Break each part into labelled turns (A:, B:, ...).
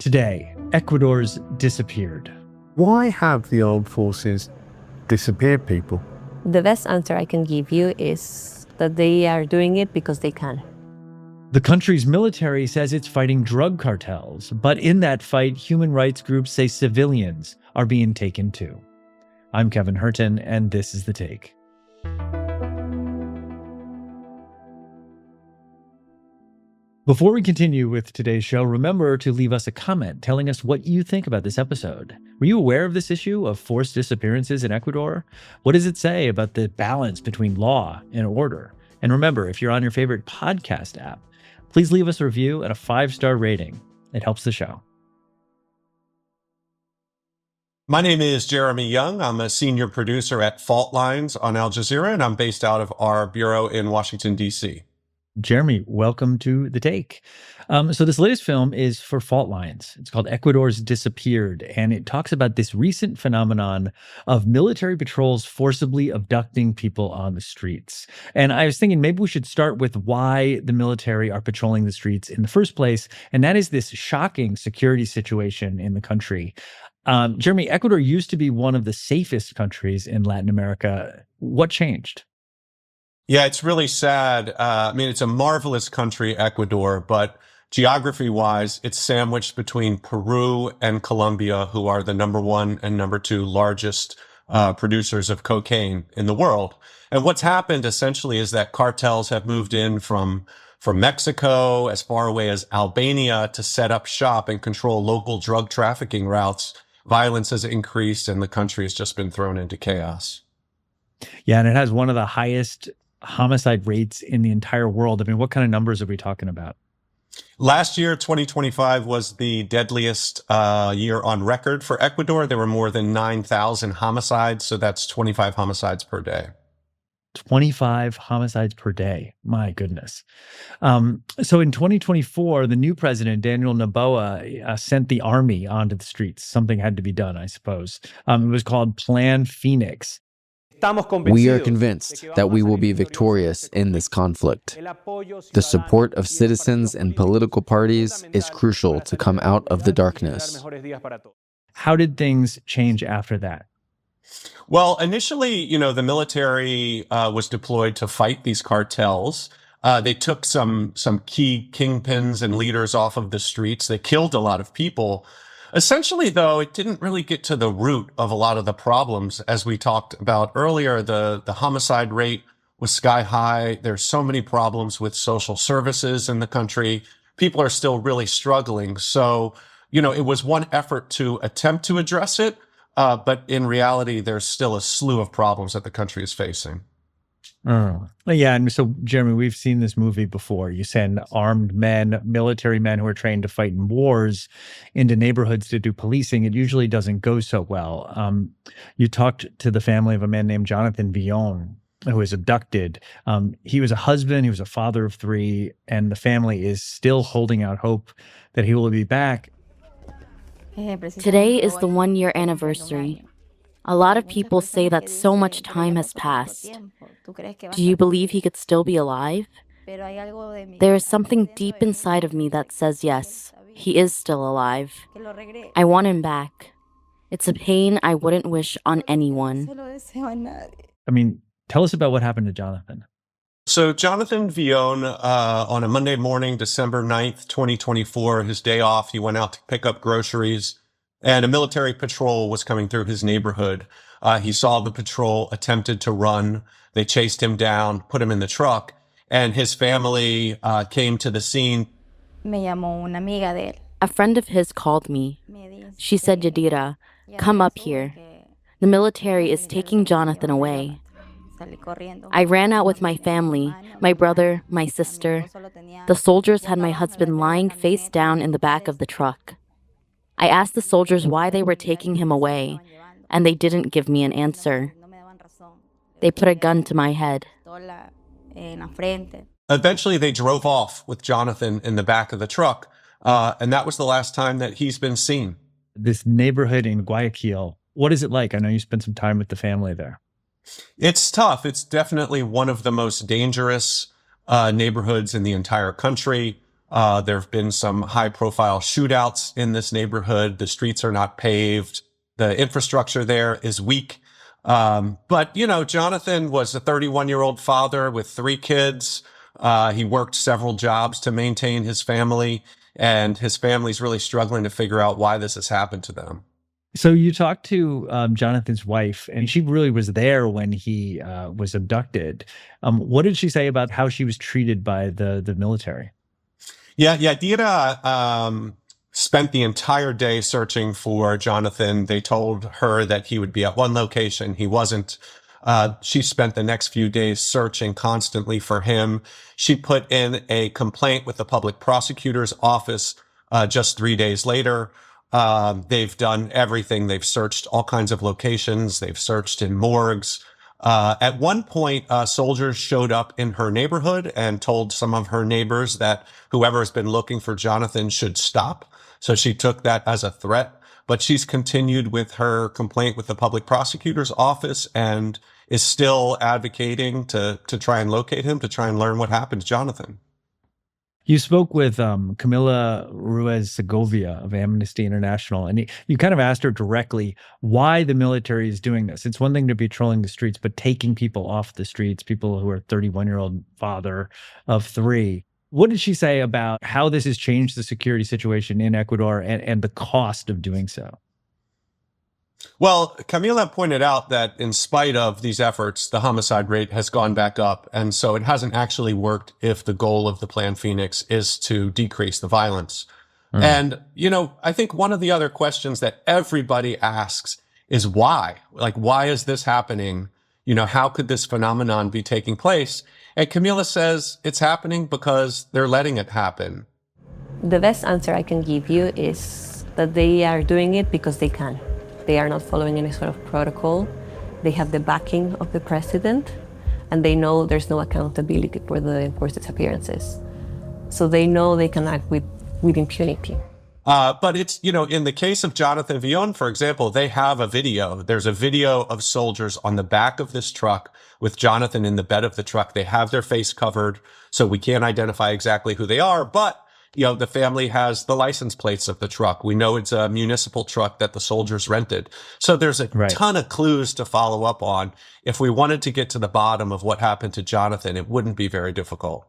A: Today, Ecuador's disappeared.
B: Why have the armed forces disappeared people?
C: The best answer I can give you is that they are doing it because they can.
A: The country's military says it's fighting drug cartels, but in that fight, human rights groups say civilians are being taken too. I'm Kevin Hirten, and this is The Take. Before we continue with today's show, remember to leave us a comment telling us what you think about this episode. Were you aware of this issue of forced disappearances in Ecuador? What does it say about the balance between law and order? And remember, if you're on your favorite podcast app, please leave us a review and a 5-star rating. It helps the show.
D: My name is Jeremy Young. I'm a senior producer at Fault Lines on Al Jazeera, and I'm based out of our bureau in Washington, D.C.
A: Jeremy, welcome to The Take. So this latest film is for Fault Lines. It's called Ecuador's Disappeared, and it talks about this recent phenomenon of military patrols forcibly abducting people on the streets. And I was thinking maybe we should start with why the military are patrolling the streets in the first place, and that is this shocking security situation in the country. Jeremy, Ecuador used to be one of the safest countries in Latin America. What changed?
D: Yeah, it's really sad. It's a marvelous country, Ecuador, but geography-wise, it's sandwiched between Peru and Colombia, who are the number one and number two largest producers of cocaine in the world. And what's happened essentially is that cartels have moved in from Mexico, as far away as Albania, to set up shop and control local drug trafficking routes. Violence has increased, and the country has just been thrown into chaos.
A: Yeah, and it has one of the highest homicide rates in the entire world. I mean, what kind of numbers are we talking about?
D: Last year, 2025, was the deadliest year on record for Ecuador. There were more than 9,000 homicides, so that's 25 homicides per day.
A: 25 homicides per day. My goodness. So in 2024, the new president, Daniel Noboa, sent the army onto the streets. Something had to be done, I suppose. It was called Plan Phoenix.
E: We are convinced that we will be victorious in this conflict. The support of citizens and political parties is crucial to come out of the darkness.
A: How did things change after that?
D: Well, initially, the military was deployed to fight these cartels. They took some key kingpins and leaders off of the streets. They killed a lot of people. Essentially, though, it didn't really get to the root of a lot of the problems. As we talked about earlier, the homicide rate was sky high. There's so many problems with social services in the country. People are still really struggling. So, it was one effort to attempt to address it. But in reality, there's still a slew of problems that the country is facing.
A: Oh. Yeah, and so, Jeremy, we've seen this movie before. You send armed men, military men who are trained to fight in wars into neighborhoods to do policing. It usually doesn't go so well. You talked to the family of a man named Jonathan Villon, who was abducted. He was a husband, he was a father of 3, and the family is still holding out hope that he will be back.
F: Today is the 1-year anniversary. A lot of people say that so much time has passed. Do you believe he could still be alive? There is something deep inside of me that says yes, he is still alive. I want him back. It's a pain I wouldn't wish on anyone.
A: I mean, tell us about what happened to Jonathan.
D: So Jonathan Villon, on a Monday morning, December 9th, 2024, his day off, he went out to pick up groceries, and a military patrol was coming through his neighborhood. He saw the patrol, attempted to run. They chased him down, put him in the truck, and his family came to the scene.
F: A friend of his called me. She said, Jazeera, come up here. The military is taking Jonathan away. I ran out with my family, my brother, my sister. The soldiers had my husband lying face down in the back of the truck. I asked the soldiers why they were taking him away, and they didn't give me an answer. They put a gun to my head.
D: Eventually, they drove off with Jonathan in the back of the truck, and that was the last time that he's been seen.
A: This neighborhood in Guayaquil, what is it like? I know you spent some time with the family there.
D: It's tough. It's definitely one of the most dangerous neighborhoods in the entire country. There have been some high-profile shootouts in this neighborhood. The streets are not paved. The infrastructure there is weak. But, you know, Jonathan was a 31-year-old father with 3 kids. He worked several jobs to maintain his family, and his family's really struggling to figure out why this has happened to them.
A: So you talked to Jonathan's wife, and she really was there when he was abducted. What did she say about how she was treated by the military?
D: Yeah, Dira spent the entire day searching for Jonathan. They told her that he would be at one location. He wasn't. She spent the next few days searching constantly for him. She put in a complaint with the public prosecutor's office just 3 days later. They've done everything. They've searched all kinds of locations. They've searched in morgues. At one point, soldiers showed up in her neighborhood and told some of her neighbors that whoever has been looking for Jonathan should stop. So she took that as a threat, but she's continued with her complaint with the public prosecutor's office and is still advocating to try and locate him, to try and learn what happened to Jonathan.
A: You spoke with Camila Ruiz Segovia of Amnesty International, and you kind of asked her directly why the military is doing this. It's one thing to be patrolling the streets, but taking people off the streets, people who are 31-year-old father of 3. What did she say about how this has changed the security situation in Ecuador and the cost of doing so?
D: Well, Camila pointed out that in spite of these efforts, the homicide rate has gone back up. And so it hasn't actually worked if the goal of the Plan Phoenix is to decrease the violence. And, you know, I think one of the other questions that everybody asks is why? Like, why is this happening? You know, how could this phenomenon be taking place? And Camila says it's happening because they're letting it happen.
C: The best answer I can give you is that they are doing it because they can. They are not following any sort of protocol. They have the backing of the president, and they know there's no accountability for the enforced disappearances. So they know they can act with impunity.
D: But it's, you know, in the case of Jonathan Villon, for example, they have a video. There's a video of soldiers on the back of this truck with Jonathan in the bed of the truck. They have their face covered, so we can't identify exactly who they are, but you know, the family has the license plates of the truck. We know it's a municipal truck that the soldiers rented. So there's a ton of clues to follow up on. If we wanted to get to the bottom of what happened to Jonathan, it wouldn't be very difficult.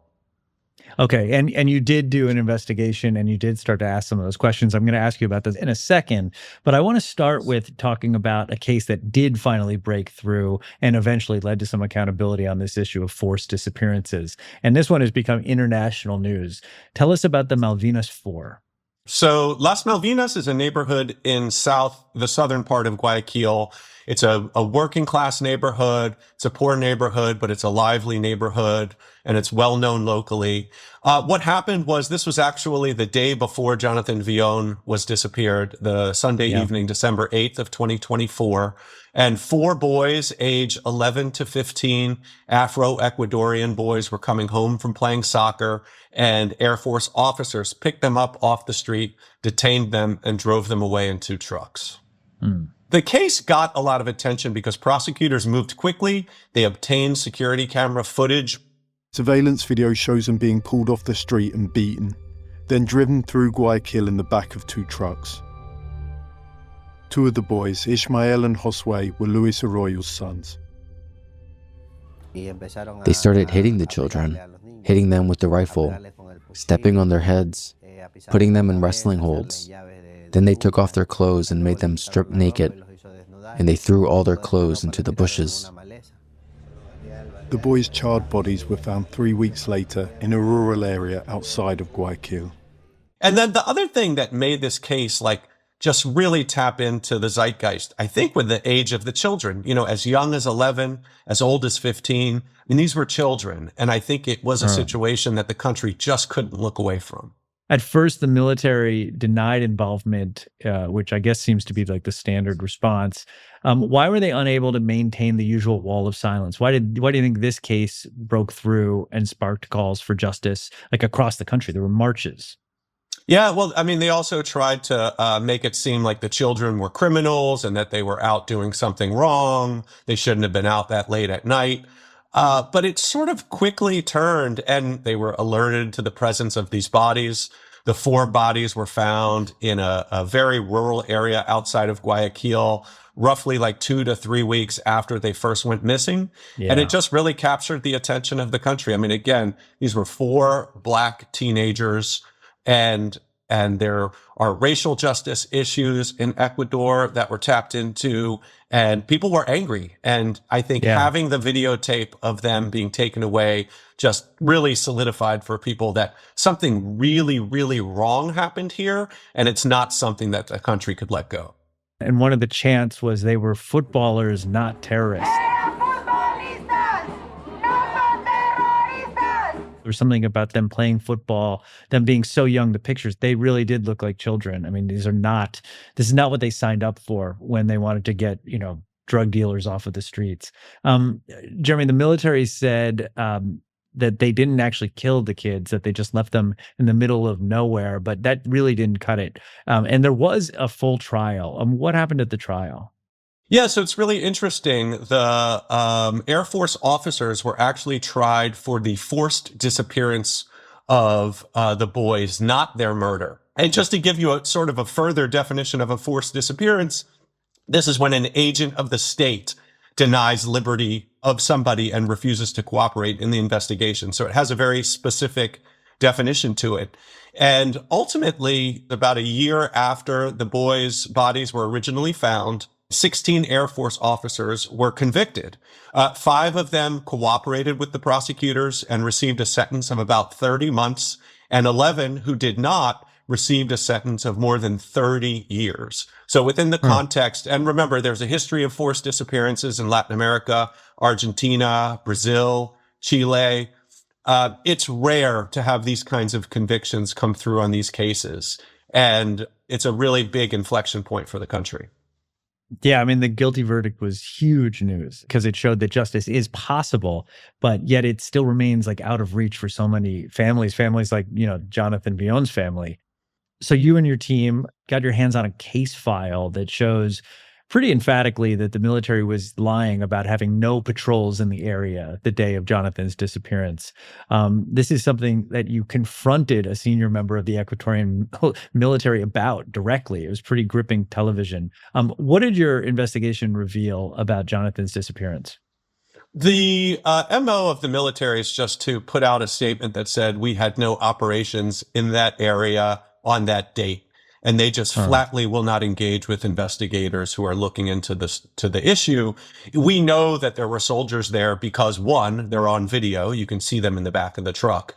A: Okay. And you did do an investigation and you did start to ask some of those questions. I'm going to ask you about this in a second, but I want to start with talking about a case that did finally break through and eventually led to some accountability on this issue of forced disappearances. And this one has become international news. Tell us about the Malvinas 4.
D: So Las Malvinas is a neighborhood in the southern part of Guayaquil. It's a working class neighborhood. It's a poor neighborhood, but it's a lively neighborhood, and it's well known locally. What happened was this was actually the day before Jonathan Villon was disappeared, the Sunday evening, December 8th of 2024. And 4 boys, age 11 to 15, Afro-Ecuadorian boys, were coming home from playing soccer, and Air Force officers picked them up off the street, detained them, and drove them away in 2 trucks. The case got a lot of attention because prosecutors moved quickly. They obtained security camera footage.
G: Surveillance video shows them being pulled off the street and beaten, then driven through Guayaquil in the back of 2 trucks. 2 of the boys, Ishmael and Josue, were Luis Arroyo's sons.
E: They started hitting the children, hitting them with the rifle, stepping on their heads, putting them in wrestling holds. Then they took off their clothes and made them strip naked, and they threw all their clothes into the bushes.
G: The boys' charred bodies were found 3 weeks later in a rural area outside of Guayaquil.
D: And then the other thing that made this case just really tap into the zeitgeist, I think, with the age of the children, you know, as young as 11, as old as 15. I mean, these were children. And I think it was a situation that the country just couldn't look away from.
A: At first, the military denied involvement, which I guess seems to be like the standard response. Why were they unable to maintain the usual wall of silence? Why do you think this case broke through and sparked calls for justice across the country? There were marches.
D: Yeah, well, I mean, they also tried to make it seem like the children were criminals and that they were out doing something wrong. They shouldn't have been out that late at night. But it sort of quickly turned, and they were alerted to the presence of these bodies. The 4 bodies were found in a very rural area outside of Guayaquil, roughly like 2 to 3 weeks after they first went missing. And it just really captured the attention of the country. I mean, again, these were 4 Black teenagers, and there are racial justice issues in Ecuador that were tapped into, and people were angry. And I think having the videotape of them being taken away just really solidified for people that something really, really wrong happened here, and it's not something that the country could let go.
A: And one of the chants was they were footballers, not terrorists. There was something about them playing football, them being so young, the pictures, they really did look like children. I mean, this is not what they signed up for when they wanted to get, drug dealers off of the streets. Jeremy, the military said that they didn't actually kill the kids, that they just left them in the middle of nowhere, but that really didn't cut it. And there was a full trial. What happened at the trial?
D: Yeah, so it's really interesting. The Air Force officers were actually tried for the forced disappearance of the boys, not their murder. And just to give you a sort of a further definition of a forced disappearance, this is when an agent of the state denies liberty of somebody and refuses to cooperate in the investigation. So it has a very specific definition to it. And ultimately, about a year after the boys' bodies were originally found, 16 Air Force officers were convicted. 5 of them cooperated with the prosecutors and received a sentence of about 30 months, and 11 who did not received a sentence of more than 30 years. So within the context, and remember, there's a history of forced disappearances in Latin America, Argentina, Brazil, Chile. It's rare to have these kinds of convictions come through on these cases. And it's a really big inflection point for the country.
A: Yeah, I mean, the guilty verdict was huge news because it showed that justice is possible, but yet it still remains like out of reach for so many families like, Jonathan Villon's family. So you and your team got your hands on a case file that shows pretty emphatically that the military was lying about having no patrols in the area the day of Jonathan's disappearance. This is something that you confronted a senior member of the Ecuadorian military about directly. It was pretty gripping television. What did your investigation reveal about Jonathan's disappearance?
D: The MO of the military is just to put out a statement that said we had no operations in that area on that date. And they just flatly will not engage with investigators who are looking into the issue. We know that there were soldiers there because 1, they're on video. You can see them in the back of the truck.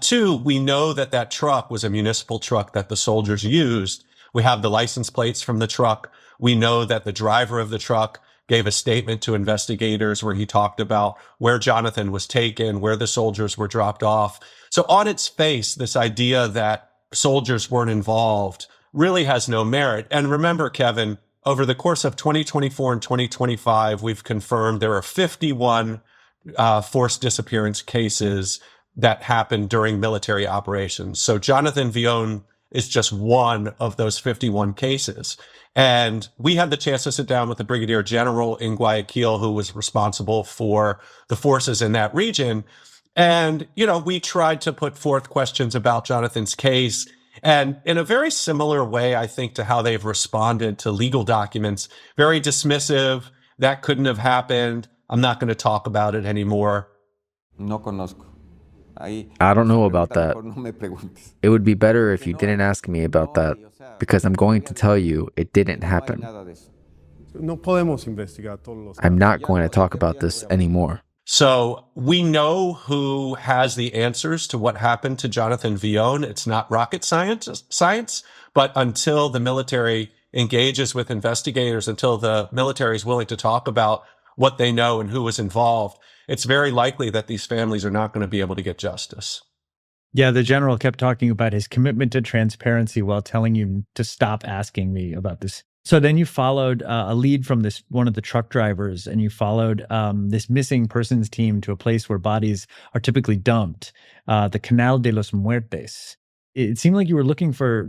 D: 2, we know that that truck was a municipal truck that the soldiers used. We have the license plates from the truck. We know that the driver of the truck gave a statement to investigators where he talked about where Jonathan was taken, where the soldiers were dropped off. So on its face, this idea that soldiers weren't involved really has no merit. And remember, Kevin, over the course of 2024 and 2025, we've confirmed there are 51 forced disappearance cases that happened during military operations. So Jonathan Villon is just one of those 51 cases. And we had the chance to sit down with the brigadier general in Guayaquil, who was responsible for the forces in that region. And, we tried to put forth questions about Jonathan's case. And in a very similar way, I think, to how they've responded to legal documents, very dismissive. That couldn't have happened. I'm not going to talk about it anymore.
E: I don't know about that. It would be better if you didn't ask me about that, because I'm going to tell you it didn't happen. I'm not going to talk about this anymore.
D: So we know who has the answers to what happened to Jonathan Villon. It's not rocket science, but until the military engages with investigators, until the military is willing to talk about what they know and who was involved, it's very likely that these families are not going to be able to get justice.
A: Yeah, the general kept talking about his commitment to transparency while telling you to stop asking me about this. So then you followed a lead from one of the truck drivers, and you followed this missing persons team to a place where bodies are typically dumped, the Canal de los Muertes. It seemed like you were looking for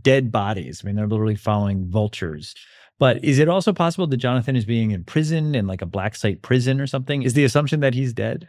A: dead bodies. I mean, they're literally following vultures. But is it also possible that Jonathan is being imprisoned in like a black site prison or something? Is the assumption that he's dead?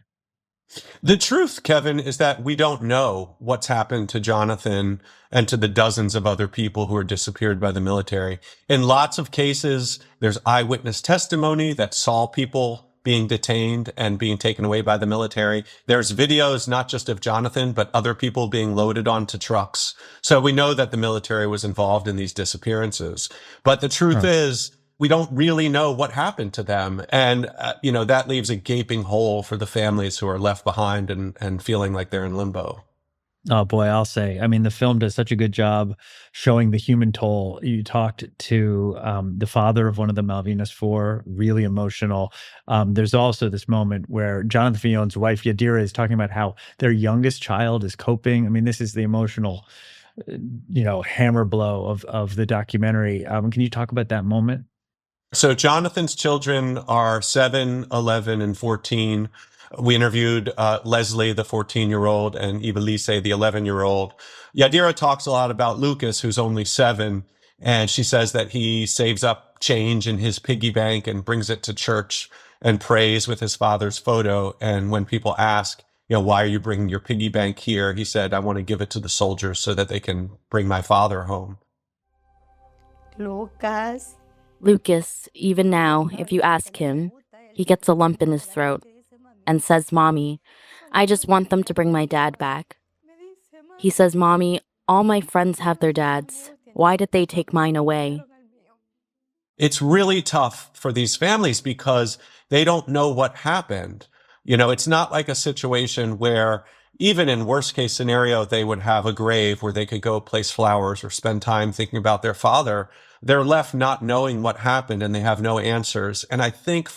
D: The truth, Kevin, is that we don't know what's happened to Jonathan and to the dozens of other people who are disappeared by the military. In lots of cases, there's eyewitness testimony that saw people being detained and being taken away by the military. There's videos not just of Jonathan, but other people being loaded onto trucks. So we know that the military was involved in these disappearances. But the truth is, we don't really know what happened to them. And, that leaves a gaping hole for the families who are left behind and feeling like they're in limbo.
A: Oh boy, I'll say. I mean, the film does such a good job showing the human toll. You talked to the father of one of the Malvinas Four, really emotional. There's also this moment where Jonathan Fillon's wife, Yadira, is talking about how their youngest child is coping. I mean, this is the emotional, hammer blow of the documentary. Can you talk about that moment?
D: So Jonathan's children are 7, 11, and 14. We interviewed Leslie, the 14-year-old, and Ibalise, the 11-year-old. Yadira talks a lot about Lucas, who's only 7, and she says that he saves up change in his piggy bank and brings it to church and prays with his father's photo. And when people ask, why are you bringing your piggy bank here? He said, I want to give it to the soldiers so that they can bring my father home.
F: Lucas, even now, if you ask him, he gets a lump in his throat and says, Mommy, I just want them to bring my dad back. He says, Mommy, all my friends have their dads. Why did they take mine away?
D: It's really tough for these families because they don't know what happened. It's not like a situation where even in worst case scenario, they would have a grave where they could go place flowers or spend time thinking about their father. They're left not knowing what happened and they have no answers. And I think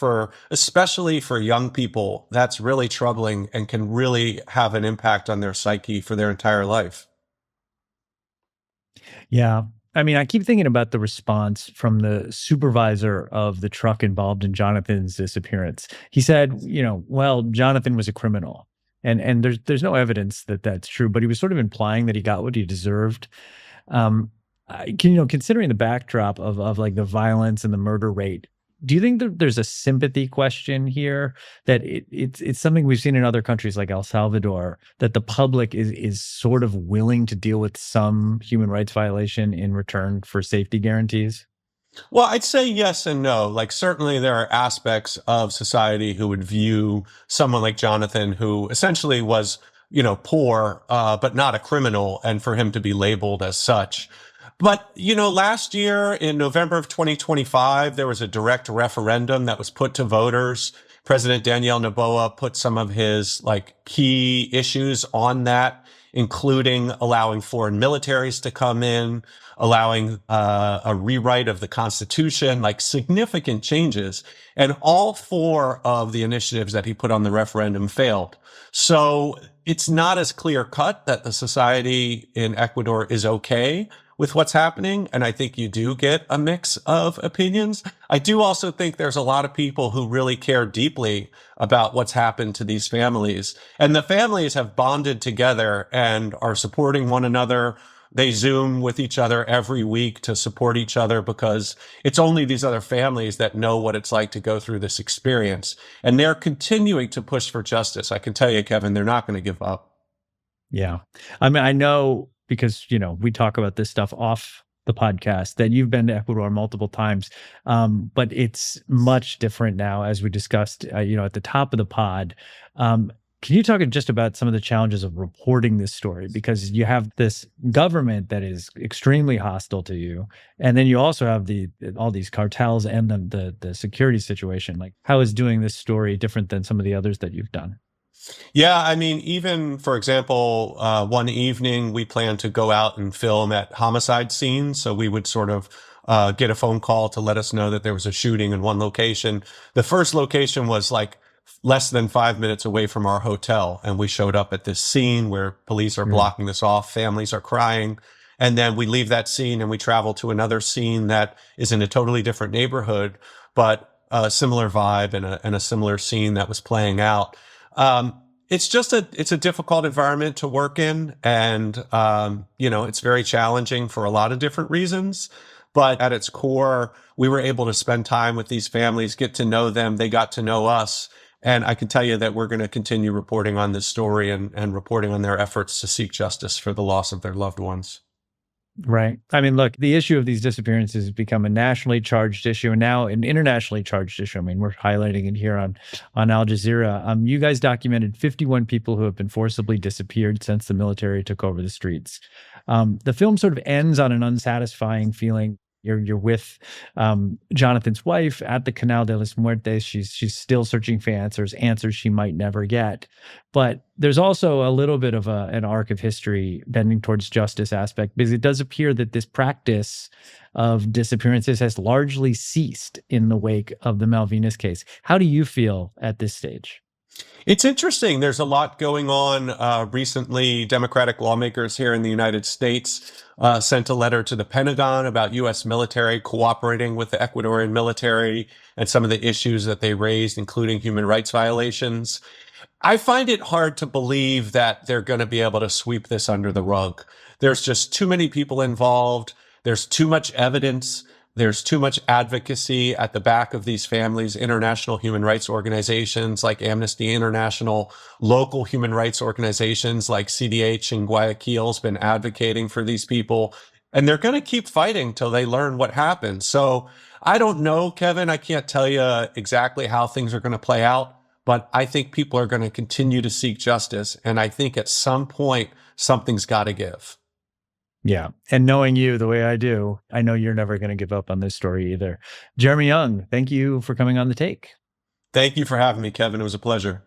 D: especially for young people, that's really troubling and can really have an impact on their psyche for their entire life.
A: Yeah. I mean, I keep thinking about the response from the supervisor of the truck involved in Jonathan's disappearance. He said, well, Jonathan was a criminal. And there's no evidence that that's true, but he was sort of implying that he got what he deserved. Considering the backdrop of like the violence and the murder rate, do you think that there's a sympathy question here, that it's something we've seen in other countries like El Salvador, that the public is sort of willing to deal with some human rights violation in return for safety guarantees?
D: Well, I'd say yes and no. Like, certainly there are aspects of society who would view someone like Jonathan, who essentially was, poor, but not a criminal, and for him to be labeled as such. But, last year in November of 2025, there was a direct referendum that was put to voters. President Daniel Noboa put some of his key issues on that, including allowing foreign militaries to come in, allowing a rewrite of the Constitution, significant changes. And all 4 of the initiatives that he put on the referendum failed. So it's not as clear cut that the society in Ecuador is okay with what's happening. And I think you do get a mix of opinions. I do also think there's a lot of people who really care deeply about what's happened to these families. And the families have bonded together and are supporting one another. They Zoom with each other every week to support each other because it's only these other families that know what it's like to go through this experience. And they're continuing to push for justice. I can tell you, Kevin, they're not going to give up.
A: Yeah. I mean, I know because, we talk about this stuff off the podcast that you've been to Ecuador multiple times, but it's much different now, as we discussed, at the top of the pod. Can you talk just about some of the challenges of reporting this story? Because you have this government that is extremely hostile to you, and then you also have all these cartels and the security situation. Like, how is doing this story different than some of the others that you've done?
D: Yeah, I mean, even, for example, one evening we planned to go out and film at homicide scenes. So we would sort of get a phone call to let us know that there was a shooting in one location. The first location was less than 5 minutes away from our hotel. And we showed up at this scene where police are blocking this off. Families are crying. And then we leave that scene and we travel to another scene that is in a totally different neighborhood, but a similar vibe and a similar scene that was playing out. It's a difficult environment to work in. And, it's very challenging for a lot of different reasons. But at its core, we were able to spend time with these families, get to know them. They got to know us. And I can tell you that we're going to continue reporting on this story and reporting on their efforts to seek justice for the loss of their loved ones.
A: Right. I mean, look, the issue of these disappearances has become a nationally charged issue and now an internationally charged issue. I mean, we're highlighting it here on Al Jazeera. You guys documented 51 people who have been forcibly disappeared since the military took over the streets. The film sort of ends on an unsatisfying feeling. You're with Jonathan's wife at the Canal de las Muertes. She's still searching for answers she might never get. But there's also a little bit of an arc of history bending towards justice aspect, because it does appear that this practice of disappearances has largely ceased in the wake of the Malvinas case. How do you feel at this stage?
D: It's interesting. There's a lot going on. Recently, Democratic lawmakers here in the United States sent a letter to the Pentagon about U.S. military cooperating with the Ecuadorian military and some of the issues that they raised, including human rights violations. I find it hard to believe that they're going to be able to sweep this under the rug. There's just too many people involved. There's too much evidence. There's too much advocacy at the back of these families. International human rights organizations like Amnesty International, local human rights organizations like CDH in Guayaquil has been advocating for these people, and they're going to keep fighting till they learn what happened. So I don't know, Kevin. I can't tell you exactly how things are going to play out, but I think people are going to continue to seek justice. And I think at some point, something's got to give.
A: Yeah. And knowing you the way I do, I know you're never going to give up on this story either. Jeremy Young, thank you for coming on The Take.
D: Thank you for having me, Kevin. It was a pleasure.